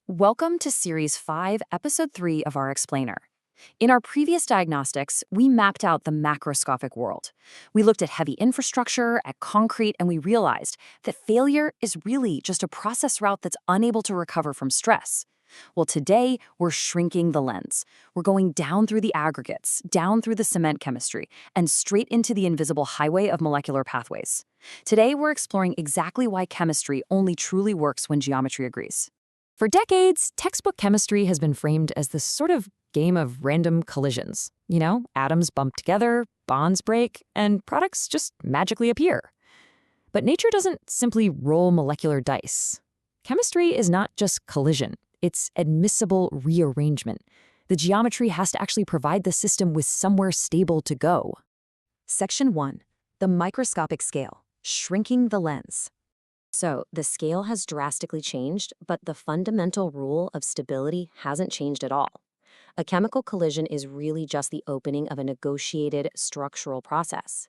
Welcome to Series 5, Episode 3 of our Explainer. In our previous diagnostics, we mapped out the macroscopic world. We looked at heavy infrastructure, at concrete, and we realized that failure is really just a process route that's unable to recover from stress. Well, today, we're shrinking the lens. We're going down through the aggregates, down through the cement chemistry, and straight into the invisible highway of molecular pathways. Today, we're exploring exactly why chemistry only truly works when geometry agrees. For decades, textbook chemistry has been framed as this sort of game of random collisions. Atoms bump together, bonds break, and products just magically appear. But nature doesn't simply roll molecular dice. Chemistry is not just collision, it's admissible rearrangement. The geometry has to actually provide the system with somewhere stable to go. Section 1. The microscopic scale, shrinking the lens. So, the scale has drastically changed, but the fundamental rule of stability hasn't changed at all. A chemical collision is really just the opening of a negotiated structural process.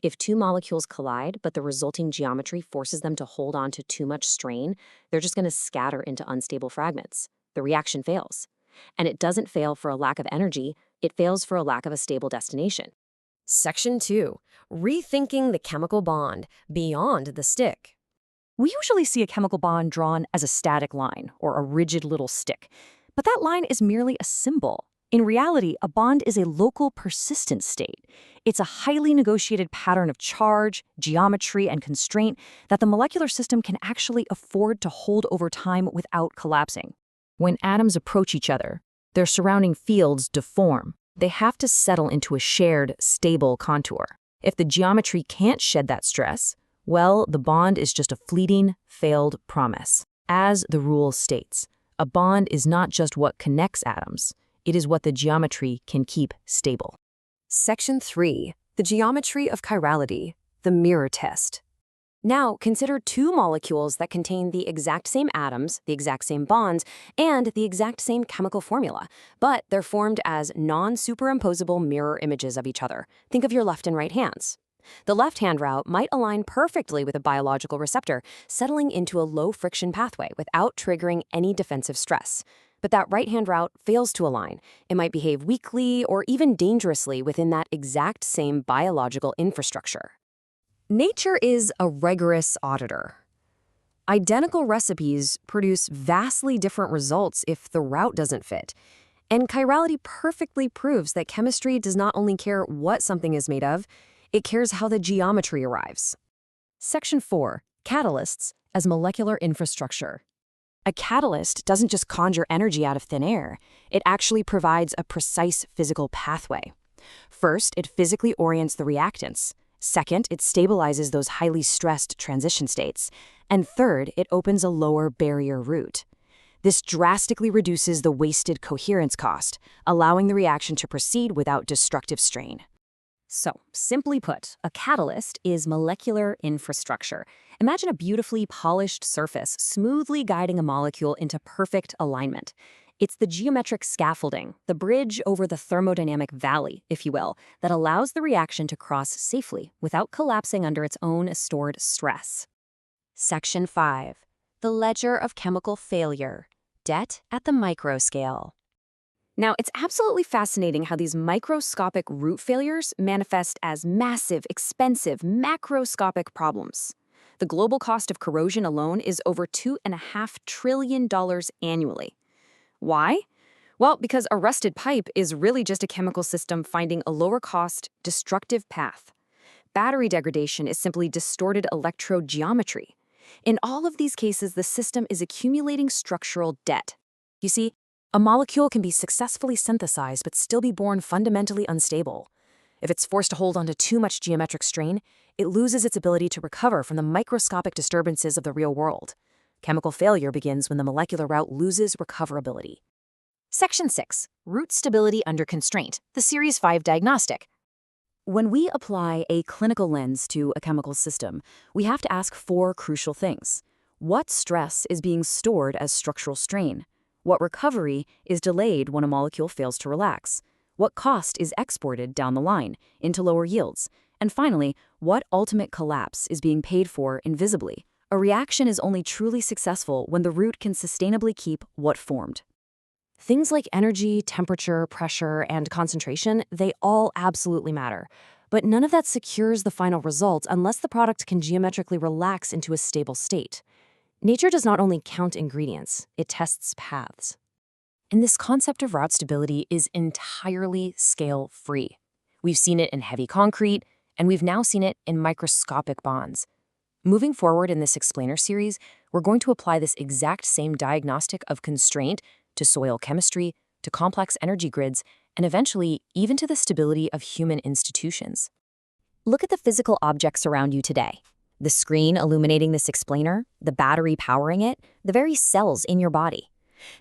If two molecules collide, but the resulting geometry forces them to hold on to too much strain, they're just going to scatter into unstable fragments. The reaction fails. And it doesn't fail for a lack of energy, it fails for a lack of a stable destination. Section 2. Rethinking the chemical bond beyond the stick. We usually see a chemical bond drawn as a static line, or a rigid little stick. But that line is merely a symbol. In reality, a bond is a local persistent state. It's a highly negotiated pattern of charge, geometry, and constraint that the molecular system can actually afford to hold over time without collapsing. When atoms approach each other, their surrounding fields deform. They have to settle into a shared, stable contour. If the geometry can't shed that stress, well, the bond is just a fleeting, failed promise. As the rule states, a bond is not just what connects atoms, it is what the geometry can keep stable. Section 3. The geometry of chirality, the mirror test. Now, consider two molecules that contain the exact same atoms, the exact same bonds, and the exact same chemical formula, but they're formed as non-superimposable mirror images of each other. Think of your left and right hands. The left-hand route might align perfectly with a biological receptor, settling into a low-friction pathway without triggering any defensive stress. But that right-hand route fails to align. It might behave weakly or even dangerously within that exact same biological infrastructure. Nature is a rigorous auditor. Identical recipes produce vastly different results if the route doesn't fit. And chirality perfectly proves that chemistry does not only care what something is made of, it cares how the geometry arrives. Section 4. Catalysts as molecular infrastructure. A catalyst doesn't just conjure energy out of thin air. It actually provides a precise physical pathway. First, it physically orients the reactants. Second, it stabilizes those highly stressed transition states. And third, it opens a lower barrier route. This drastically reduces the wasted coherence cost, allowing the reaction to proceed without destructive strain. So, simply put, a catalyst is molecular infrastructure. Imagine a beautifully polished surface smoothly guiding a molecule into perfect alignment. It's the geometric scaffolding, the bridge over the thermodynamic valley, if you will, that allows the reaction to cross safely without collapsing under its own stored stress. Section 5. The ledger of chemical failure, debt at the microscale. Now, it's absolutely fascinating how these microscopic root failures manifest as massive, expensive, macroscopic problems. The global cost of corrosion alone is over $2.5 trillion annually. Why? Well, because a rusted pipe is really just a chemical system finding a lower-cost, destructive path. Battery degradation is simply distorted electrode geometry. In all of these cases, the system is accumulating structural debt. You see, a molecule can be successfully synthesized but still be born fundamentally unstable. If it's forced to hold onto too much geometric strain, it loses its ability to recover from the microscopic disturbances of the real world. Chemical failure begins when the molecular route loses recoverability. Section 6. Root stability under constraint, the Series 5 diagnostic. When we apply a clinical lens to a chemical system, we have to ask 4 crucial things. What stress is being stored as structural strain? What recovery is delayed when a molecule fails to relax? What cost is exported down the line into lower yields? And finally, what ultimate collapse is being paid for invisibly? A reaction is only truly successful when the root can sustainably keep what formed. Things like energy, temperature, pressure, and concentration, they all absolutely matter. But none of that secures the final result unless the product can geometrically relax into a stable state. Nature does not only count ingredients, it tests paths. And this concept of route stability is entirely scale-free. We've seen it in heavy concrete, and we've now seen it in microscopic bonds. Moving forward in this explainer series, we're going to apply this exact same diagnostic of constraint to soil chemistry, to complex energy grids, and eventually even to the stability of human institutions. Look at the physical objects around you today. The screen illuminating this explainer, the battery powering it, the very cells in your body.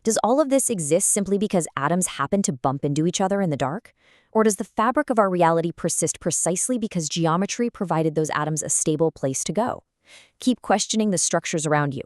Does all of this exist simply because atoms happen to bump into each other in the dark? Or does the fabric of our reality persist precisely because geometry provided those atoms a stable place to go? Keep questioning the structures around you.